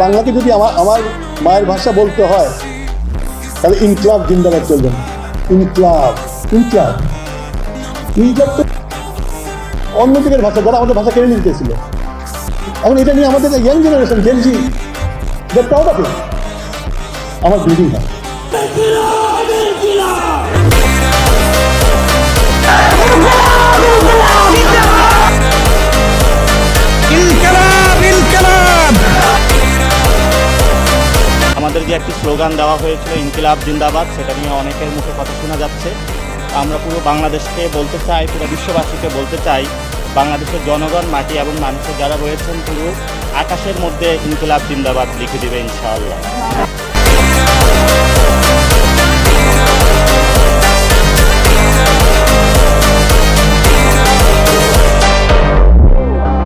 বাংলাকে যদি আমার মায়ের ভাষা বলতে হয় তাহলে ইনকলাব জিন্দাবাদ চলবে না। ইনকলাব ইনকলাব ইনকলাব তো অন্য দিকের ভাষা, যারা আমাদের ভাষা কেড়ে নিতেছিল। এখন এটা নিয়ে আমাদের young generation gen z they proud of it. আমার বিল্ডিং হয় আমাদের যে একটি স্লোগান দেওয়া হয়েছিল ইনকিলাব জিন্দাবাদ, সেটা নিয়ে অনেকের মুখে কথা শোনা যাচ্ছে। আমরা পুরো বাংলাদেশকে বলতে চাই, পুরো বিশ্ববাসীকে বলতে চাই, বাংলাদেশের জনগণ, মাটি এবং মানুষের যারা রয়েছেন পুরো আকাশের মধ্যে ইনকিলাব জিন্দাবাদ লিখে দেবে ইনশাআল্লাহ।